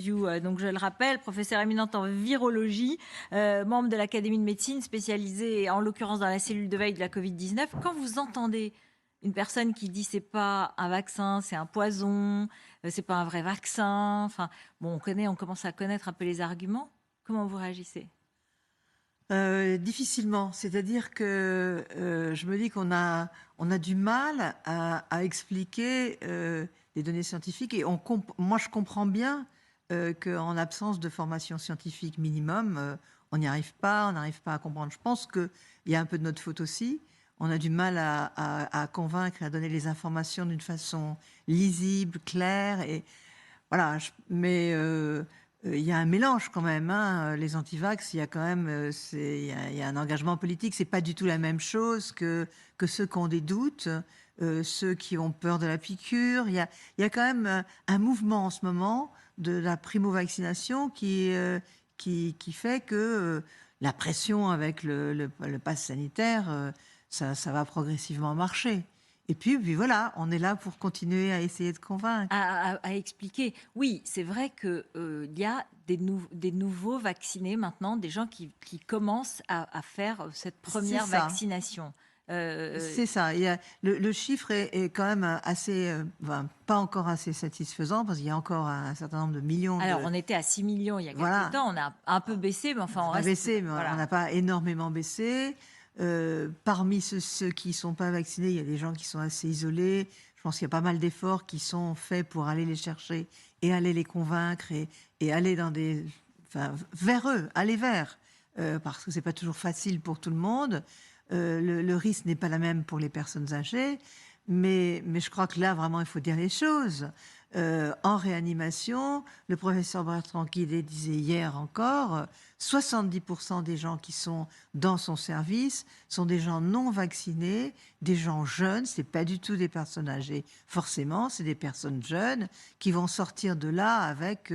Donc je le rappelle, professeur éminente en virologie, membre de l'Académie de médecine, spécialisée en l'occurrence dans la cellule de veille de la Covid-19. Quand vous entendez une personne qui dit c'est pas un vaccin, c'est un poison, c'est pas un vrai vaccin, enfin bon, on commence à connaître un peu les arguments. Comment vous réagissez? Difficilement, c'est-à-dire que je me dis on a du mal à expliquer des données scientifiques et moi je comprends bien qu'en absence de formation scientifique minimum, on n'y arrive pas, on n'arrive pas à comprendre. Je pense qu'il y a un peu de notre faute aussi. On a du mal à convaincre et à donner les informations d'une façon lisible, claire et voilà. Mais il y a un mélange quand même, hein. Les antivax, il y a quand même, il y a un engagement politique. C'est pas du tout la même chose que ceux qui ont des doutes, ceux qui ont peur de la piqûre. Il y a quand même un mouvement en ce moment de la primo-vaccination qui fait que la pression avec le pass sanitaire, ça va progressivement marcher. Et puis voilà, on est là pour continuer à essayer de convaincre. À expliquer. Oui, c'est vrai qu'il y a des nouveaux vaccinés maintenant, des gens qui commencent à faire cette première C'est ça. vaccination. C'est ça. Il y a, le chiffre est quand même assez, enfin, pas encore assez satisfaisant parce qu'il y a encore un certain nombre de millions Alors, de... on était à 6 millions il y a Voilà. quelques temps, on a un peu baissé, mais enfin, on On a reste... baissé, mais voilà. on n'a pas énormément baissé. Parmi ceux qui ne sont pas vaccinés, il y a des gens qui sont assez isolés. Je pense qu'il y a pas mal d'efforts qui sont faits pour aller les chercher et aller les convaincre et aller dans des, enfin, vers eux, aller vers, parce que c'est pas toujours facile pour tout le monde. Le risque n'est pas la même pour les personnes âgées, mais je crois que là, vraiment, il faut dire les choses. En réanimation, le professeur Bertrand Guillet disait hier encore, 70% des gens qui sont dans son service sont des gens non vaccinés, des gens jeunes, c'est pas du tout des personnes âgées. Forcément, c'est des personnes jeunes qui vont sortir de là avec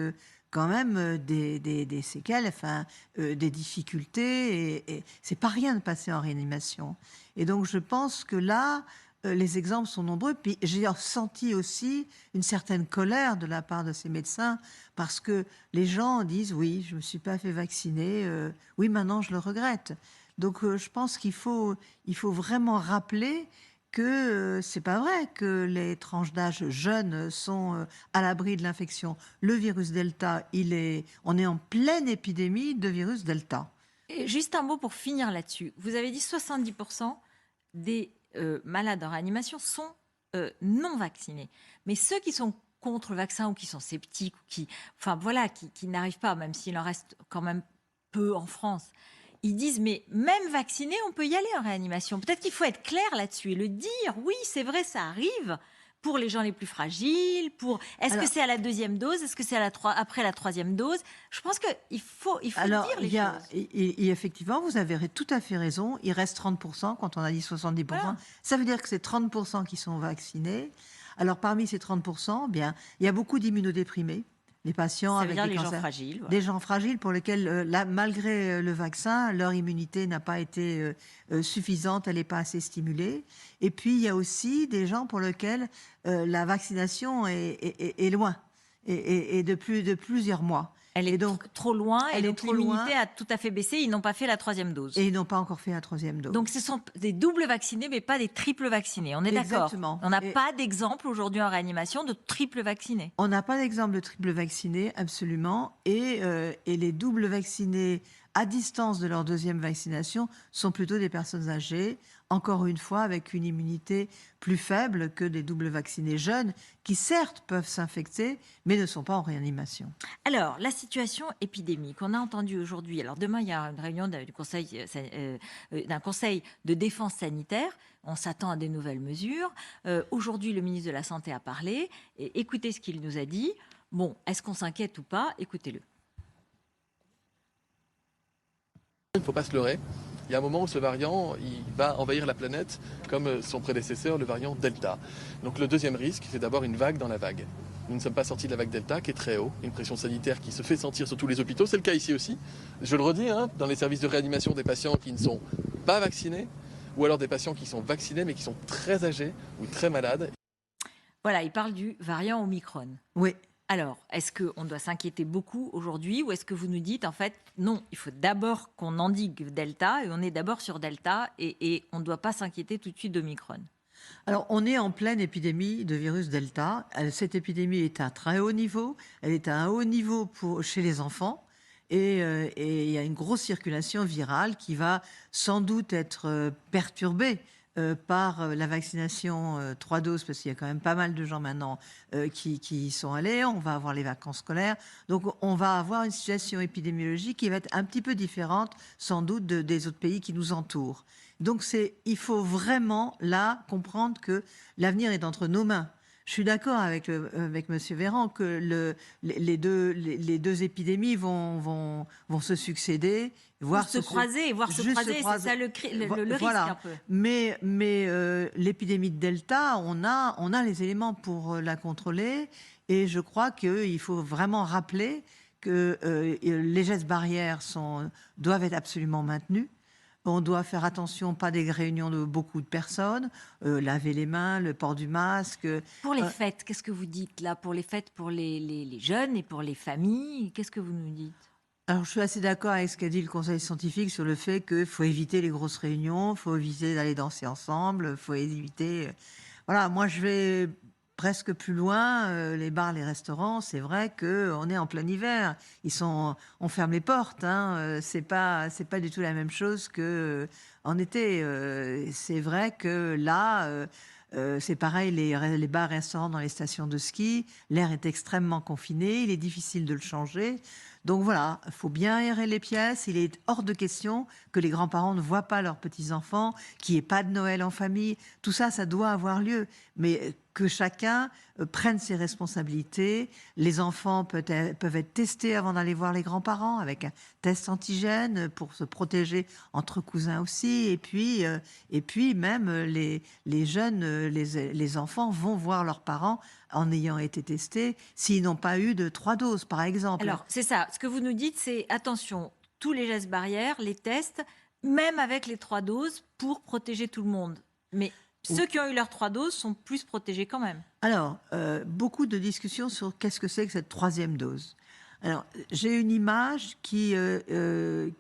quand même des séquelles, enfin, des difficultés. Et c'est pas rien de passer en réanimation. Et donc, je pense que là, les exemples sont nombreux. Puis j'ai ressenti aussi une certaine colère de la part de ces médecins parce que les gens disent oui, je me suis pas fait vacciner, oui maintenant je le regrette. Donc je pense qu'il faut vraiment rappeler que c'est pas vrai que les tranches d'âge jeunes sont à l'abri de l'infection. Le virus Delta, on est en pleine épidémie de virus Delta. Et juste un mot pour finir là-dessus. Vous avez dit 70% des malades en réanimation sont non vaccinés. Mais ceux qui sont contre le vaccin ou qui sont sceptiques, ou enfin voilà, qui n'arrivent pas, même s'il en reste quand même peu en France, ils disent mais même vacciné, on peut y aller en réanimation. Peut-être qu'il faut être clair là-dessus et le dire. Oui, c'est vrai, ça arrive. Pour les gens les plus fragiles, est-ce que c'est à la deuxième dose, est-ce que c'est après la troisième dose? Je pense qu'il faut Alors, dire les choses. effectivement, vous avez tout à fait raison. Il reste 30% quand on a dit 70%. Voilà. Ça veut dire que c'est 30% qui sont vaccinés. Alors, parmi ces 30%, bien, il y a beaucoup d'immunodéprimés. Les patients Ça veut avec dire des les gens cancers, fragiles. Voilà. des gens fragiles pour lesquels, malgré le vaccin, leur immunité n'a pas été suffisante, elle n'est pas assez stimulée. Et puis, il y a aussi des gens pour lesquels la vaccination est loin et de plusieurs mois. Elle Et est donc, trop loin et elle est donc trop loin. l'immunité a tout à fait baissé. Ils n'ont pas fait la troisième dose. Et ils n'ont pas encore fait la troisième dose. Donc ce sont des doubles vaccinés, mais pas des triples vaccinés. On est d'accord. Exactement. On n'a Et pas d'exemple aujourd'hui en réanimation de triple vaccinés. on n'a pas d'exemple de triple vacciné, absolument. Et les doubles vaccinés à distance de leur deuxième vaccination sont plutôt des personnes âgées, encore une fois avec une immunité plus faible que des doubles vaccinés jeunes, qui certes peuvent s'infecter, mais ne sont pas en réanimation. Alors, la situation épidémique, on a entendu aujourd'hui, alors demain il y a une réunion d'un conseil de défense sanitaire, on s'attend à des nouvelles mesures. Aujourd'hui, le ministre de la Santé a parlé, et écoutez ce qu'il nous a dit. Bon, est-ce qu'on s'inquiète ou pas? Écoutez-le. Il ne faut pas se leurrer. Il y a un moment où ce variant, il va envahir la planète comme son prédécesseur, le variant Delta. Donc le deuxième risque, c'est d'avoir une vague dans la vague. Nous ne sommes pas sortis de la vague Delta, qui est très haut, une pression sanitaire qui se fait sentir sur tous les hôpitaux. C'est le cas ici aussi. Je le redis, hein, dans les services de réanimation des patients qui ne sont pas vaccinés, ou alors des patients qui sont vaccinés mais qui sont très âgés ou très malades. Voilà, il parle du variant Omicron. Oui. Alors, est-ce qu'on doit s'inquiéter beaucoup aujourd'hui ou est-ce que vous nous dites, en fait, non, il faut d'abord qu'on endigue Delta et on est d'abord sur Delta et on ne doit pas s'inquiéter tout de suite d'Omicron? Alors, on est en pleine épidémie de virus Delta. Cette épidémie est à très haut niveau. Elle est à un haut niveau chez les enfants. Et il y a une grosse circulation virale qui va sans doute être perturbée par la vaccination 3 doses, parce qu'il y a quand même pas mal de gens maintenant qui y sont allés. On va avoir les vacances scolaires. Donc, on va avoir une situation épidémiologique qui va être un petit peu différente, sans doute, des autres pays qui nous entourent. Donc, il faut vraiment, là, comprendre que l'avenir est entre nos mains. Je suis d'accord avec M. Véran que les deux épidémies vont se succéder, Voir se croiser, c'est ça le risque voilà. un peu. Mais l'épidémie de Delta, on a les éléments pour la contrôler. Et je crois qu'il faut vraiment rappeler que les gestes barrières doivent être absolument maintenus. On doit faire attention, pas des réunions de beaucoup de personnes, laver les mains, le port du masque. Pour les fêtes, qu'est-ce que vous dites là? Pour les fêtes, pour les jeunes et pour les familles, qu'est-ce que vous nous dites? Alors, je suis assez d'accord avec ce qu'a dit le conseil scientifique sur le fait qu'il faut éviter les grosses réunions, il faut éviter d'aller danser ensemble, il faut éviter... Voilà, moi, je vais presque plus loin. Les bars, les restaurants, c'est vrai qu'on est en plein hiver. On ferme les portes. C'est pas du tout la même chose qu'en été. C'est vrai que là... c'est pareil, les bars, restaurants dans les stations de ski, l'air est extrêmement confiné, il est difficile de le changer. Donc voilà, il faut bien aérer les pièces. Il est hors de question que les grands-parents ne voient pas leurs petits-enfants, qu'il n'y ait pas de Noël en famille. Tout ça, ça doit avoir lieu. Mais que chacun prenne ses responsabilités. Les enfants peuvent être testés avant d'aller voir les grands-parents avec un test antigène pour se protéger entre cousins aussi. Et puis même les jeunes, les enfants vont voir leurs parents en ayant été testés s'ils n'ont pas eu de 3 doses, par exemple. Alors, c'est ça. Ce que vous nous dites, c'est attention, tous les gestes barrières, les tests, même avec les 3 doses, pour protéger tout le monde. Mais ceux qui ont eu leurs 3 doses sont plus protégés quand même. Alors, beaucoup de discussions sur qu'est-ce que c'est que cette 3e dose. Alors, j'ai une image qui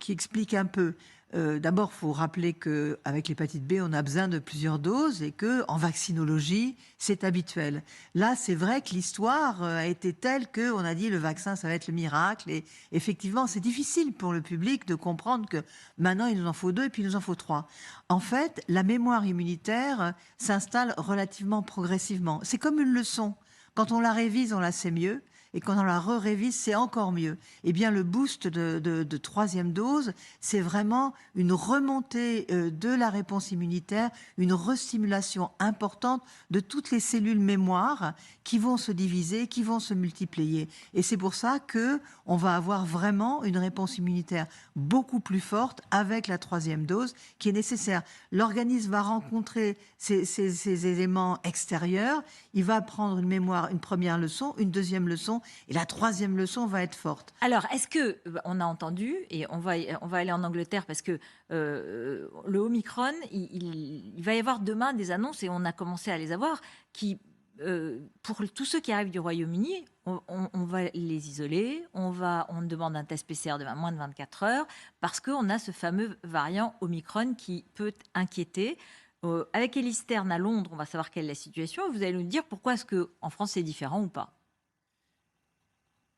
explique un peu. D'abord, il faut rappeler qu'avec l'hépatite B, on a besoin de plusieurs doses et qu'en vaccinologie, c'est habituel. Là, c'est vrai que l'histoire a été telle qu'on a dit le vaccin, ça va être le miracle. Et effectivement, c'est difficile pour le public de comprendre que maintenant, il nous en faut 2 et puis il nous en faut 3. En fait, la mémoire immunitaire s'installe relativement progressivement. C'est comme une leçon. Quand on la révise, on la sait mieux. Et quand on la révise, c'est encore mieux. Eh bien, le boost de 3e dose, c'est vraiment une remontée de la réponse immunitaire, une restimulation importante de toutes les cellules mémoire qui vont se diviser, qui vont se multiplier. Et c'est pour ça qu'on va avoir vraiment une réponse immunitaire beaucoup plus forte avec la 3e dose qui est nécessaire. L'organisme va rencontrer ces éléments extérieurs, il va prendre une mémoire, une première leçon, une deuxième leçon, et la 3e leçon va être forte. Alors, est-ce que, on a entendu, et on va aller en Angleterre parce que le Omicron, il va y avoir demain des annonces, et on a commencé à les avoir, qui, pour tous ceux qui arrivent du Royaume-Uni, on va les isoler, on demande un test PCR de moins de 24 heures, parce qu'on a ce fameux variant Omicron qui peut inquiéter. Avec Elise Stern à Londres, on va savoir quelle est la situation. Vous allez nous dire pourquoi est-ce qu'en France c'est différent ou pas.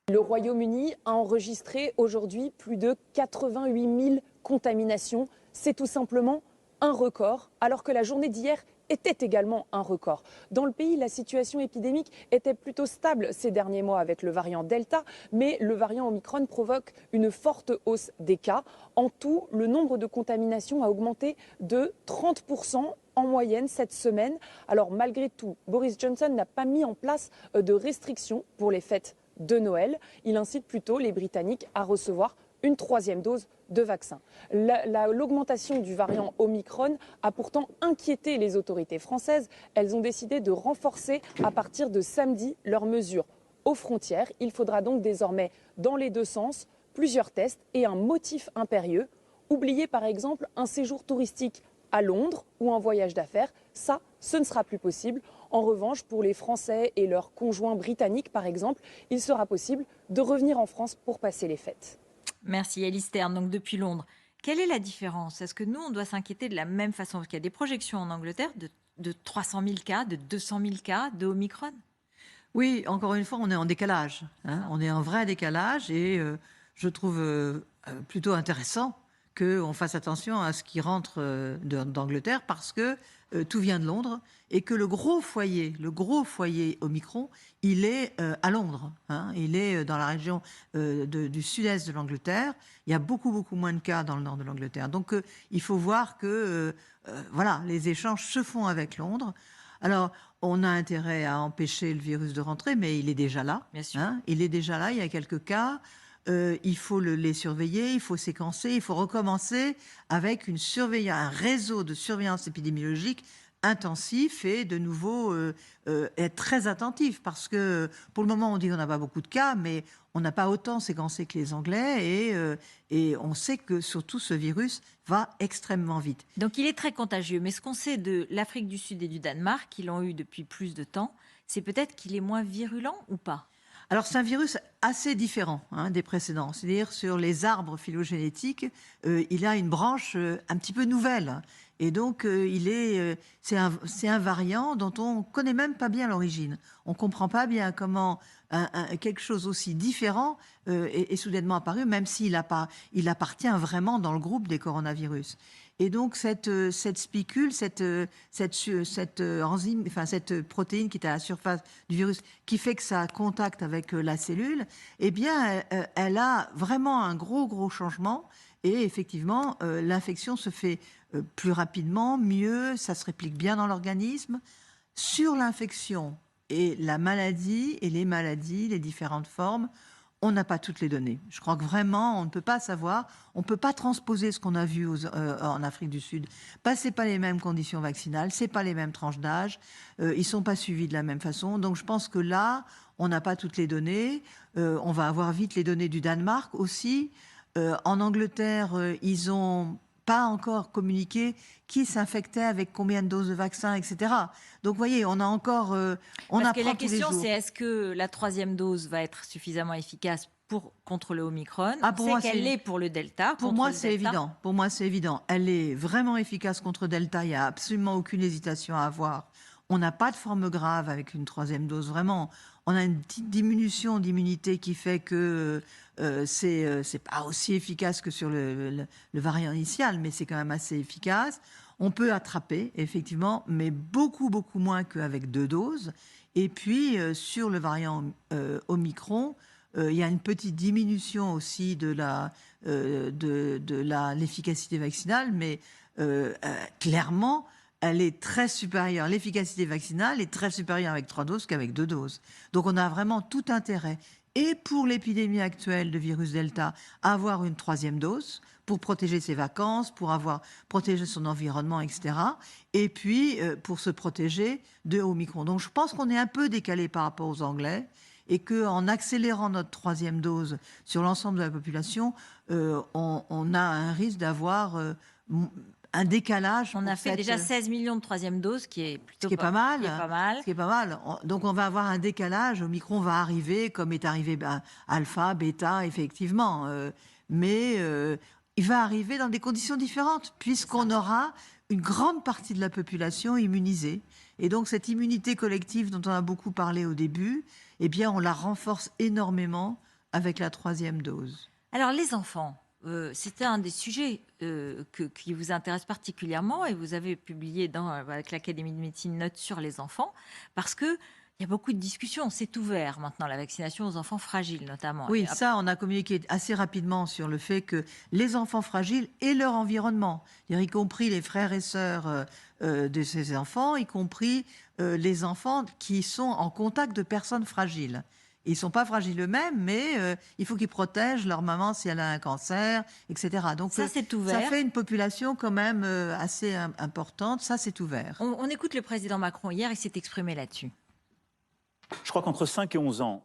Le Royaume-Uni a enregistré aujourd'hui plus de 88 000 contaminations. C'est tout simplement un record, alors que la journée d'hier était également un record. Dans le pays, la situation épidémique était plutôt stable ces derniers mois avec le variant Delta, mais le variant Omicron provoque une forte hausse des cas. En tout, le nombre de contaminations a augmenté de 30% en moyenne cette semaine. Alors malgré tout, Boris Johnson n'a pas mis en place de restrictions pour les fêtes de Noël. Il incite plutôt les Britanniques à recevoir une 3e dose de vaccin. L'augmentation du variant Omicron a pourtant inquiété les autorités françaises. Elles ont décidé de renforcer à partir de samedi leurs mesures aux frontières. Il faudra donc désormais, dans les 2 sens, plusieurs tests et un motif impérieux. Oubliez par exemple un séjour touristique à Londres ou un voyage d'affaires. Ça, ce ne sera plus possible. En revanche, pour les Français et leurs conjoints britanniques, par exemple, il sera possible de revenir en France pour passer les fêtes. Merci Alice Stern, donc depuis Londres. Quelle est la différence? Est-ce que nous, on doit s'inquiéter de la même façon? Parce qu'il y a des projections en Angleterre de 300 000 cas, de 200 000 cas de Omicron. Oui, encore une fois, on est en décalage, hein. On est en vrai décalage et je trouve plutôt intéressant qu'on fasse attention à ce qui rentre d'Angleterre parce que tout vient de Londres et que le gros foyer Omicron, il est à Londres, hein. Il est dans la région du sud-est de l'Angleterre. Il y a beaucoup, beaucoup moins de cas dans le nord de l'Angleterre. Donc, il faut voir que voilà, les échanges se font avec Londres. Alors, on a intérêt à empêcher le virus de rentrer, mais il est déjà là. Bien sûr. Hein, il est déjà là, il y a quelques cas. Il faut les surveiller, il faut séquencer, il faut recommencer avec un réseau de surveillance épidémiologique intensif et de nouveau être très attentif parce que pour le moment on dit qu'on n'a pas beaucoup de cas, mais on n'a pas autant séquencé que les Anglais et on sait que surtout ce virus va extrêmement vite. Donc il est très contagieux. Mais ce qu'on sait de l'Afrique du Sud et du Danemark, qui l'ont eu depuis plus de temps, c'est peut-être qu'il est moins virulent ou pas? Alors c'est un virus assez différent, hein, des précédents. C'est-à-dire sur les arbres phylogénétiques, il a une branche un petit peu nouvelle. Et donc c'est un variant dont on connaît même pas bien l'origine. On comprend pas bien comment quelque chose aussi différent est soudainement apparu, même s'il appartient vraiment dans le groupe des coronavirus. Et donc cette spicule, cette enzyme, enfin cette protéine qui est à la surface du virus, qui fait que ça a contact avec la cellule, eh bien, elle a vraiment un gros changement. Et effectivement, l'infection se fait plus rapidement, mieux, ça se réplique bien dans l'organisme. Sur l'infection et la maladie et les maladies, les différentes formes, on n'a pas toutes les données. Je crois que vraiment, on ne peut pas savoir, on ne peut pas transposer ce qu'on a vu en Afrique du Sud. C'est pas les mêmes conditions vaccinales, c'est pas les mêmes tranches d'âge, ils sont pas suivis de la même façon. Donc je pense que là, on n'a pas toutes les données. On va avoir vite les données du Danemark aussi. En Angleterre, ils ont pas encore communiqué qui s'infectait avec combien de doses de vaccin, etc. Donc, vous voyez, on a encore... on Parce que apprend la tous les question, jours. c'est est-ce que la 3e dose va être suffisamment efficace contre le Omicron? Ah, On pour sait moi, qu'elle c'est- l'est pour le Delta. Pour contre moi, le c'est Delta. évident. Pour moi, c'est évident. Elle est vraiment efficace contre Delta. Il n'y a absolument aucune hésitation à avoir. On n'a pas de forme grave avec une 3e dose. Vraiment, on a une petite diminution d'immunité qui fait que c'est pas aussi efficace que sur le variant initial, mais c'est quand même assez efficace. On peut attraper, effectivement, mais beaucoup moins qu'avec 2 doses. Et puis, sur le variant Omicron, il y a une petite diminution aussi de l'efficacité vaccinale, mais clairement, elle est très supérieure. L'efficacité vaccinale est très supérieure avec 3 doses qu'avec 2 doses. Donc on a vraiment tout intérêt, et pour l'épidémie actuelle de virus Delta, à avoir une 3e dose pour protéger ses vacances, pour protéger son environnement, etc. Et puis pour se protéger de Omicron. Donc je pense qu'on est un peu décalé par rapport aux Anglais, et qu'en accélérant notre 3e dose sur l'ensemble de la population, on a un risque d'avoir un décalage. On a fait déjà 16 millions de 3e doses, qui est plutôt Ce qui est pas mal. qui est pas mal. Ce qui est pas mal. Donc on va avoir un décalage. Omicron va arriver comme est arrivé alpha, bêta, effectivement. Mais il va arriver dans des conditions différentes, puisqu'on aura une grande partie de la population immunisée. Et donc cette immunité collective dont on a beaucoup parlé au début, eh bien on la renforce énormément avec la 3e dose. Alors les enfants, c'était un des sujets qui vous intéresse particulièrement, et vous avez publié avec l'Académie de médecine une note sur les enfants, parce que il y a beaucoup de discussions. C'est ouvert maintenant, la vaccination aux enfants fragiles notamment. Oui, ça, on a communiqué assez rapidement sur le fait que les enfants fragiles et leur environnement, y compris les frères et sœurs de ces enfants, y compris les enfants qui sont en contact de personnes fragiles. Ils ne sont pas fragiles eux-mêmes, mais il faut qu'ils protègent leur maman si elle a un cancer, etc. Donc ça, c'est ouvert. Ça fait une population quand même assez importante. Ça, c'est ouvert. On écoute le président Macron hier, il s'est exprimé là-dessus. Je crois qu'entre 5 et 11 ans,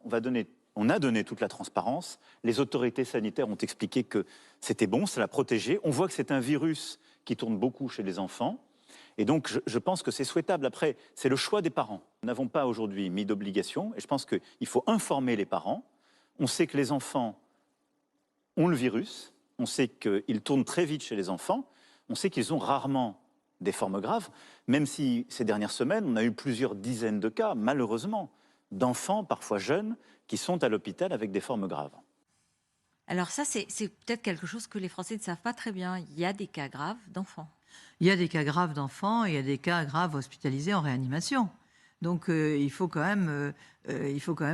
on a donné toute la transparence. Les autorités sanitaires ont expliqué que c'était bon, ça l'a protégé. On voit que c'est un virus qui tourne beaucoup chez les enfants. Et donc, je pense que c'est souhaitable. Après, c'est le choix des parents. Nous n'avons pas aujourd'hui mis d'obligation, et je pense qu'il faut informer les parents. On sait que les enfants ont le virus, on sait qu'il tourne très vite chez les enfants, on sait qu'ils ont rarement des formes graves, même si ces dernières semaines, on a eu plusieurs dizaines de cas, malheureusement, d'enfants, parfois jeunes, qui sont à l'hôpital avec des formes graves. Alors ça, c'est peut-être quelque chose que les Français ne savent pas très bien. Il y a des cas graves d'enfants. Il y a des cas graves d'enfants, et il y a des cas graves hospitalisés en réanimation. Donc il faut quand même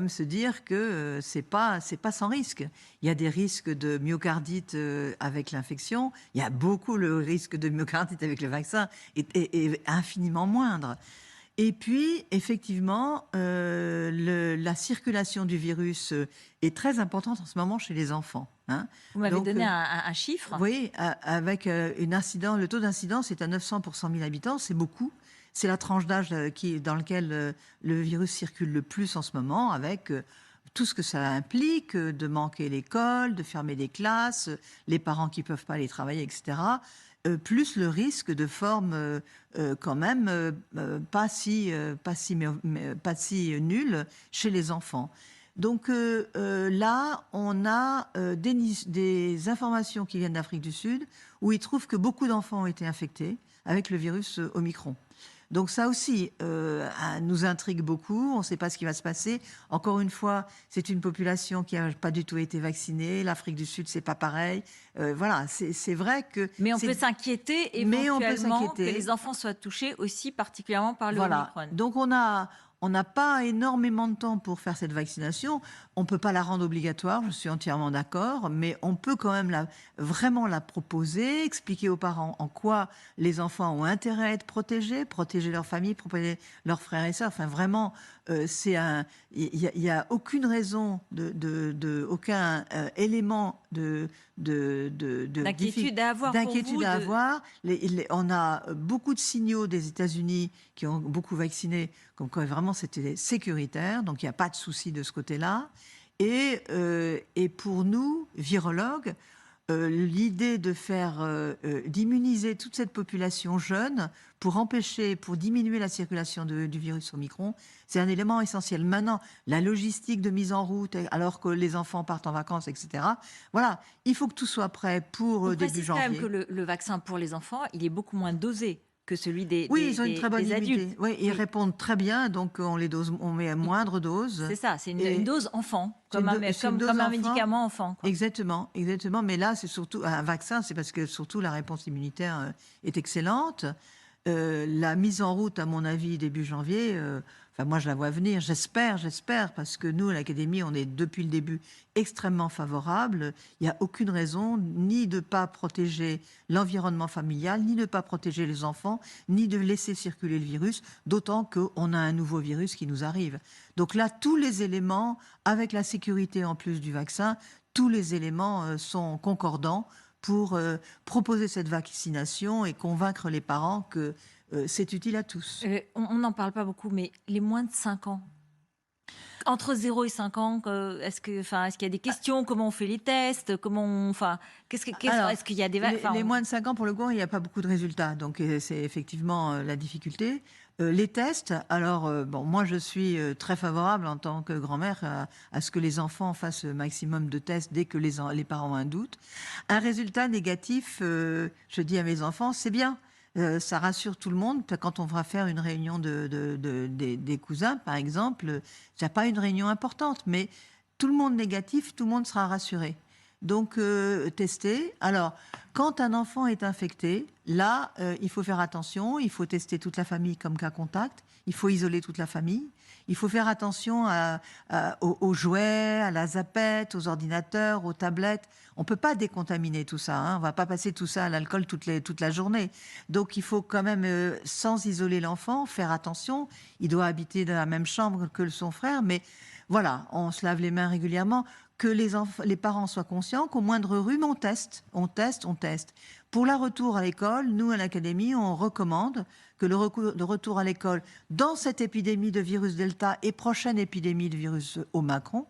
se dire que c'est pas sans risque. Il y a des risques de myocardite avec l'infection. Il y a beaucoup le risque de myocardite avec le vaccin est infiniment moindre. Et puis, effectivement, la circulation du virus est très importante en ce moment chez les enfants. Hein. Vous m'avez Donc, donné un chiffre. Oui, avec le taux d'incidence est à 900 pour 100 000 habitants, c'est beaucoup. C'est la tranche d'âge dans laquelle le virus circule le plus en ce moment, avec tout ce que ça implique, de manquer l'école, de fermer des classes, les parents qui ne peuvent pas aller travailler, etc. Plus le risque de forme quand même pas si nulle chez les enfants. Donc là, on a des informations qui viennent d'Afrique du Sud où ils trouvent que beaucoup d'enfants ont été infectés avec le virus Omicron. Donc ça aussi nous intrigue beaucoup. On ne sait pas ce qui va se passer. Encore une fois, c'est une population qui n'a pas du tout été vaccinée. L'Afrique du Sud, c'est pas pareil. Voilà, c'est vrai que... Mais on peut s'inquiéter éventuellement que les enfants soient touchés aussi particulièrement par le Omicron. Donc on n'a pas énormément de temps pour faire cette vaccination. On ne peut pas la rendre obligatoire, je suis entièrement d'accord, mais on peut quand même vraiment la proposer, expliquer aux parents en quoi les enfants ont intérêt à être protégés, protéger leur famille, protéger leurs frères et sœurs. Enfin, vraiment, il n'y a aucune raison, aucun élément d'inquiétude à avoir. On a beaucoup de signaux des États-Unis qui ont beaucoup vacciné, comme quoi vraiment c'était sécuritaire, donc il n'y a pas de souci de ce côté-là. Et pour nous, virologues, l'idée de d'immuniser toute cette population jeune pour diminuer la circulation du virus Omicron, c'est un élément essentiel. Maintenant, la logistique de mise en route, alors que les enfants partent en vacances, etc. Voilà, il faut que tout soit prêt pour début janvier. On précise quand même que le vaccin pour les enfants, il est beaucoup moins dosé que celui des ils ont une très bonne immunité. adultes. Oui, ils répondent très bien, donc on met à moindre dose. C'est ça, c'est une dose enfant, comme un médicament enfant. Quoi. Exactement. Mais là, c'est surtout un vaccin, c'est parce que surtout la réponse immunitaire est excellente. La mise en route, à mon avis, début janvier, moi je la vois venir, j'espère, parce que nous, à l'Académie, on est depuis le début extrêmement favorable. Il n'y a aucune raison ni de ne pas protéger l'environnement familial, ni de ne pas protéger les enfants, ni de laisser circuler le virus, d'autant qu'on a un nouveau virus qui nous arrive. Donc là, tous les éléments, avec la sécurité en plus du vaccin, tous les éléments sont concordants pour proposer cette vaccination et convaincre les parents que c'est utile à tous. On n'en parle pas beaucoup, mais les moins de 5 ans, entre 0 et 5 ans, est-ce qu'il y a des questions? Comment on fait les tests? Est-ce qu'il y a des... Les moins de 5 ans, pour le coup, il n'y a pas beaucoup de résultats. Donc c'est effectivement la difficulté. Les tests, alors moi je suis très favorable en tant que grand-mère à ce que les enfants fassent le maximum de tests dès que les parents ont un doute. Un résultat négatif, je dis à mes enfants, c'est bien. Ça rassure tout le monde. Quand on va faire une réunion des cousins, par exemple, c'est pas une réunion importante, mais tout le monde négatif, tout le monde sera rassuré. Donc, tester. Alors, quand un enfant est infecté, là, il faut faire attention. Il faut tester toute la famille comme cas contact. Il faut isoler toute la famille. Il faut faire attention aux jouets, à la zapette, aux ordinateurs, aux tablettes. On ne peut pas décontaminer tout ça. On ne va pas passer tout ça à l'alcool toute la journée. Donc, il faut quand même, sans isoler l'enfant, faire attention. Il doit habiter dans la même chambre que son frère. Mais voilà, on se lave les mains régulièrement. Que les parents soient conscients qu'au moindre rhume, on teste. Pour le retour à l'école, nous, à l'Académie, on recommande que le retour à l'école, dans cette épidémie de virus Delta et prochaine épidémie de virus Omicron,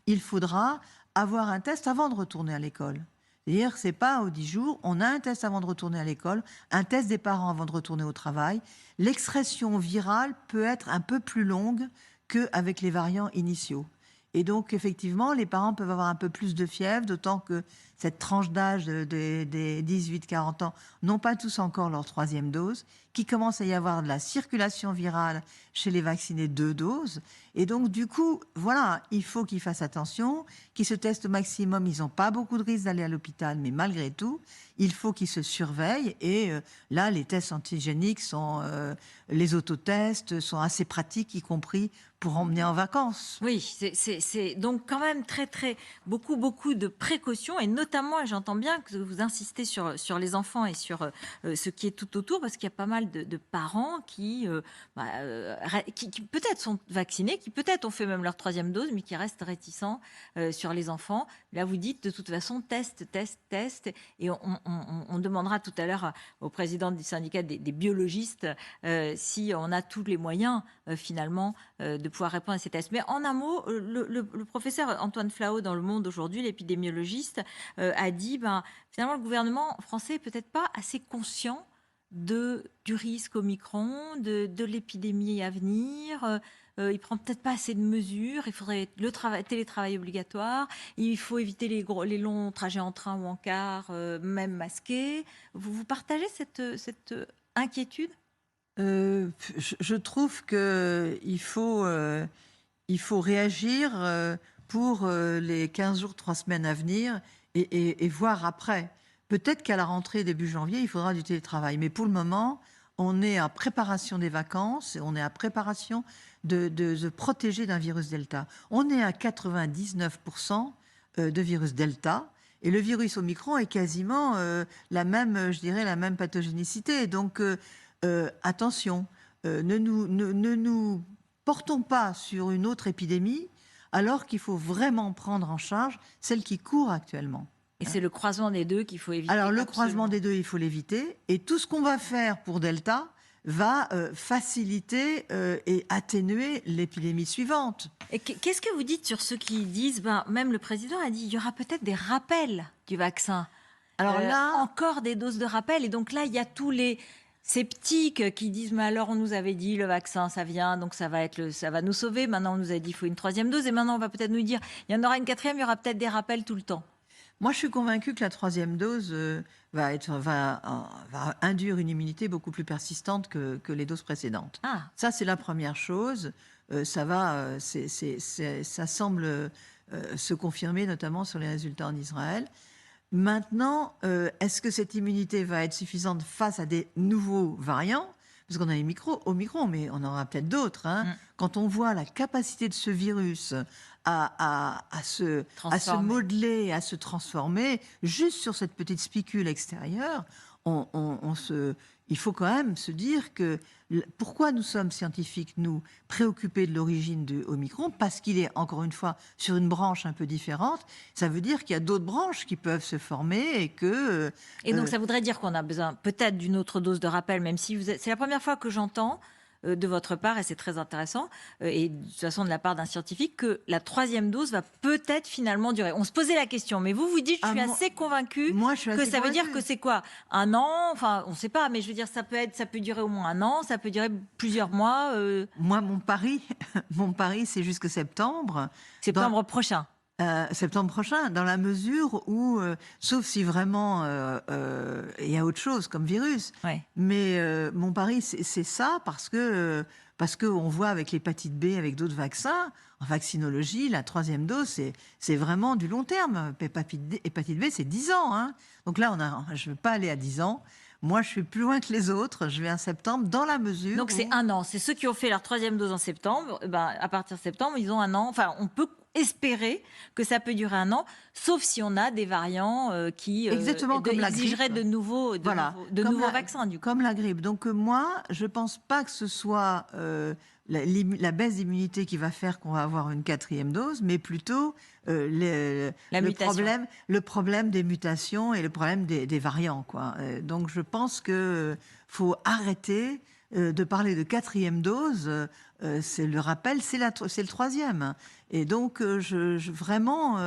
il faudra avoir un test avant de retourner à l'école. C'est-à-dire, c'est pas aux 10 jours, on a un test avant de retourner à l'école, un test des parents avant de retourner au travail. L'expression virale peut être un peu plus longue qu'avec les variants initiaux. Et donc, effectivement, les parents peuvent avoir un peu plus de fièvre, d'autant que cette tranche d'âge des 18-40 ans n'ont pas tous encore leur 3e dose, qu'il commence à y avoir de la circulation virale chez les vaccinés 2 doses. Et donc, du coup, voilà, il faut qu'ils fassent attention, qu'ils se testent au maximum. Ils n'ont pas beaucoup de risques d'aller à l'hôpital, mais malgré tout, il faut qu'ils se surveillent. Et là, les tests antigéniques les autotests sont assez pratiques, y compris pour emmener en vacances. Oui, c'est donc quand même beaucoup de précautions, et notamment, et j'entends bien que vous insistez sur les enfants et sur ce qui est tout autour, parce qu'il y a pas mal de parents qui peut-être sont vaccinés, qui peut-être ont fait même leur 3e dose, mais qui restent réticents sur les enfants. Là, vous dites de toute façon, test, et on demandera tout à l'heure au président du syndicat des biologistes si on a tous les moyens finalement de pouvoir répondre à ces tests. Mais en un mot, le professeur Antoine Flao dans Le Monde aujourd'hui, l'épidémiologiste, a dit finalement le gouvernement français est peut-être pas assez conscient du risque Omicron, de l'épidémie à venir. Il prend peut-être pas assez de mesures. Il faudrait le télétravail obligatoire. Il faut éviter les longs trajets en train ou en car, même masqués. Vous partagez cette inquiétude ? Je trouve qu'il faut réagir pour les 15 jours, 3 semaines à venir et voir après. Peut-être qu'à la rentrée début janvier, il faudra du télétravail. Mais pour le moment, on est en préparation des vacances, on est en préparation de se protéger d'un virus Delta. On est à 99% de virus Delta. Et le virus Omicron est quasiment la même pathogénicité. Donc, attention, ne nous portons pas sur une autre épidémie alors qu'il faut vraiment prendre en charge celle qui court actuellement. Et c'est le croisement des deux qu'il faut éviter. Alors, le absolument. croisement des deux, il faut l'éviter. Et tout ce qu'on va faire pour Delta va faciliter et atténuer l'épidémie suivante. Et qu'est-ce que vous dites sur ceux qui disent, même le président a dit, il y aura peut-être des rappels du vaccin. Alors là, encore des doses de rappel. Et donc là, il y a tous les sceptiques qui disent, mais alors on nous avait dit le vaccin ça vient, donc ça va nous sauver. Maintenant on nous a dit il faut une 3e dose, et maintenant on va peut-être nous dire il y en aura une 4e, il y aura peut-être des rappels tout le temps. moi je suis convaincue que la 3e dose va induire une immunité beaucoup plus persistante que les doses précédentes. Ah, Ça, c'est la première chose. Ça semble se confirmer, notamment sur les résultats en Israël. Maintenant, est-ce que cette immunité va être suffisante face à des nouveaux variants ? Parce qu'on a les Omicron, mais on en aura peut-être d'autres. Quand on voit la capacité de ce virus à se modeler, à se transformer, juste sur cette petite spicule extérieure, il faut quand même se dire que pourquoi nous sommes scientifiques, nous, préoccupés de l'origine de Omicron, parce qu'il est, encore une fois, sur une branche un peu différente. Ça veut dire qu'il y a d'autres branches qui peuvent se former et que... et donc ça voudrait dire qu'on a besoin peut-être d'une autre dose de rappel, même si c'est la première fois que j'entends de votre part, et c'est très intéressant, et de toute façon de la part d'un scientifique, que la 3e dose va peut-être finalement durer. On se posait la question, mais vous dites, je suis assez convaincue que ça veut dire que c'est quoi ? Un an ? Enfin, on ne sait pas, mais je veux dire, ça peut durer au moins un an, ça peut durer plusieurs mois. Moi, mon pari, c'est jusque septembre. Septembre prochain. Septembre prochain, dans la mesure où, sauf si vraiment il y a autre chose comme virus, Ouais. mais mon pari c'est ça, parce que on voit avec l'hépatite B, avec d'autres vaccins, en vaccinologie, la 3e dose c'est vraiment du long terme. Hépatite B c'est 10 ans, donc là je ne veux pas aller à 10 ans. Moi, je suis plus loin que les autres. Je vais en septembre, dans la mesure. Donc c'est un an. C'est ceux qui ont fait leur 3e dose en septembre. À partir de septembre, ils ont un an. Enfin, on peut espérer que ça peut durer un an, sauf si on a des variants qui exigeraient de nouveaux vaccins. Du coup. Comme la grippe. Donc moi, je ne pense pas que ce soit la baisse d'immunité qui va faire qu'on va avoir une 4e dose, mais plutôt le problème des mutations et le problème des variants, quoi. Donc je pense qu'il faut arrêter de parler de 4e dose. C'est le rappel, c'est le 3e. Et donc vraiment,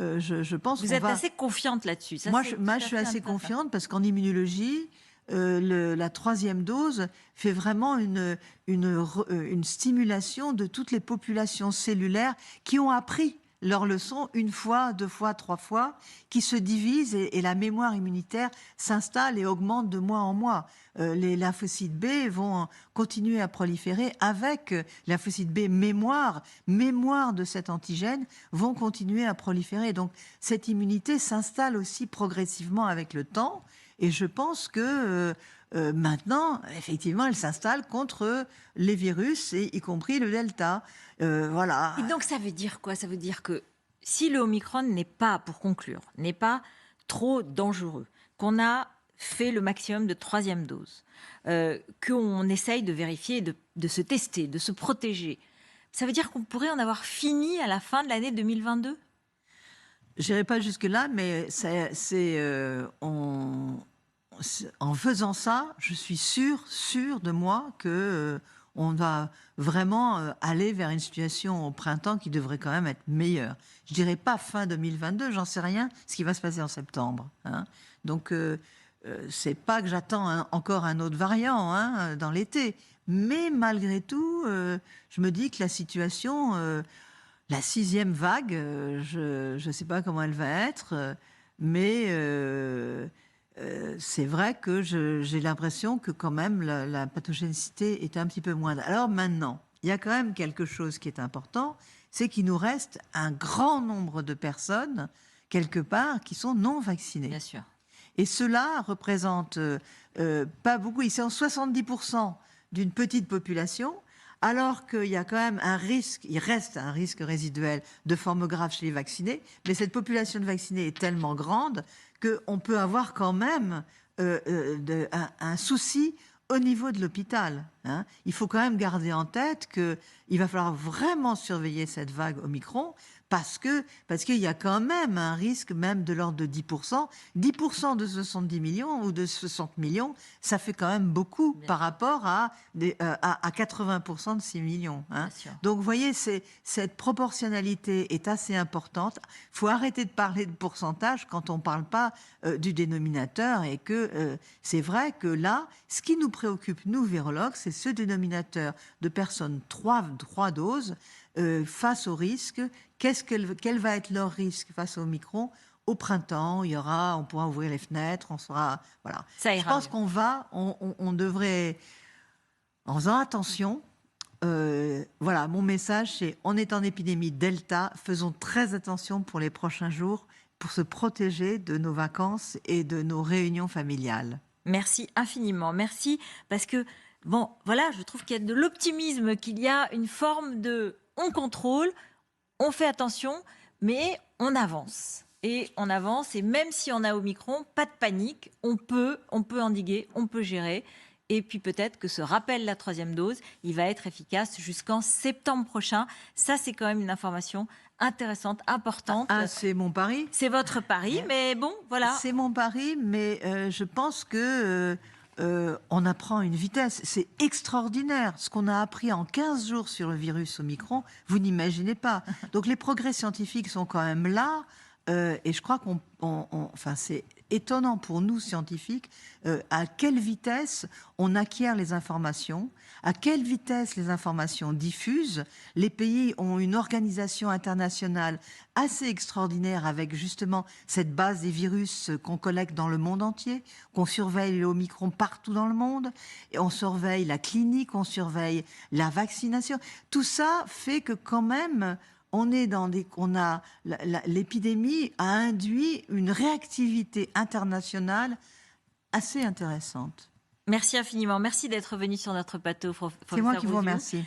je pense Vous qu'on êtes va... assez confiante là-dessus. Ça, Moi, c'est je, tout moi, à je suis fait assez intéressant. confiante parce qu'en immunologie, la 3e dose fait vraiment une stimulation de toutes les populations cellulaires qui ont appris leur leçon 1 fois, 2 fois, 3 fois, qui se divisent et la mémoire immunitaire s'installe et augmente de mois en mois. Les lymphocytes B vont continuer à proliférer avec lymphocytes B mémoire de cet antigène, vont continuer à proliférer. Donc cette immunité s'installe aussi progressivement avec le temps. Et je pense que maintenant, effectivement, elle s'installe contre les virus, y compris le Delta. Voilà. Et donc, ça veut dire quoi? Ça veut dire que si le Omicron n'est pas, pour conclure, n'est pas trop dangereux, qu'on a fait le maximum de 3e dose, qu'on essaye de vérifier, de se tester, de se protéger, ça veut dire qu'on pourrait en avoir fini à la fin de l'année 2022? Je n'irai pas jusque-là, mais en faisant ça, je suis sûre de moi que on va vraiment aller vers une situation au printemps qui devrait quand même être meilleure. Je dirais pas fin 2022, j'en sais rien, ce qui va se passer en septembre. Hein. Donc, c'est pas que j'attends encore un autre variant dans l'été, mais malgré tout, je me dis que la situation, la 6e vague, je ne sais pas comment elle va être, mais c'est vrai que j'ai l'impression que quand même la pathogénicité est un petit peu moindre. Alors maintenant, il y a quand même quelque chose qui est important, c'est qu'il nous reste un grand nombre de personnes, quelque part, qui sont non vaccinées. Bien sûr. Et cela représente pas beaucoup, ils sont 70% d'une petite population, alors qu'il y a quand même un risque, il reste un risque résiduel de forme grave chez les vaccinés, mais cette population de vaccinés est tellement grande qu'on peut avoir quand même un souci au niveau de l'hôpital. Hein. Il faut quand même garder en tête qu'il va falloir vraiment surveiller cette vague Omicron parce qu'il y a quand même un risque même de l'ordre de 10%. 10% de 70 millions ou de 60 millions, ça fait quand même beaucoup par rapport à 80% de 6 millions. Hein. Donc vous voyez, cette proportionnalité est assez importante. Il faut arrêter de parler de pourcentage quand on ne parle pas du dénominateur et que c'est vrai que là, ce qui nous préoccupe, nous, virologues, c'est ce dénominateur de personnes 3 doses face au risque. Quel va être leur risque face au Omicron? Au printemps, on pourra ouvrir les fenêtres, on sera, voilà. Ça Je ira pense qu'on devrait, en faisant attention, voilà, mon message, c'est on est en épidémie Delta, faisons très attention pour les prochains jours, pour se protéger de nos vacances et de nos réunions familiales. Merci infiniment. Merci parce que, bon, voilà, je trouve qu'il y a de l'optimisme, qu'il y a une forme de... On contrôle, on fait attention, mais on avance. Et on avance, et même si on a Omicron, pas de panique, on peut endiguer, on peut gérer. Et puis peut-être que ce rappel de la 3e dose, il va être efficace jusqu'en septembre prochain. Ça, c'est quand même une information intéressante, importante. Ah, c'est mon pari. C'est votre pari, mais bon, voilà. C'est mon pari, mais je pense que on apprend une vitesse. C'est extraordinaire. Ce qu'on a appris en 15 jours sur le virus Omicron, vous n'imaginez pas. Donc les progrès scientifiques sont quand même là. Et je crois enfin, c'est étonnant pour nous, scientifiques, à quelle vitesse on acquiert les informations, à quelle vitesse les informations diffusent. Les pays ont une organisation internationale assez extraordinaire avec justement cette base des virus qu'on collecte dans le monde entier, qu'on surveille le Omicron partout dans le monde, et on surveille la clinique, on surveille la vaccination. Tout ça fait que quand même... l'épidémie a induit une réactivité internationale assez intéressante. Merci infiniment. Merci d'être venu sur notre plateau, professeur C'est moi qui vous Bozio. remercie.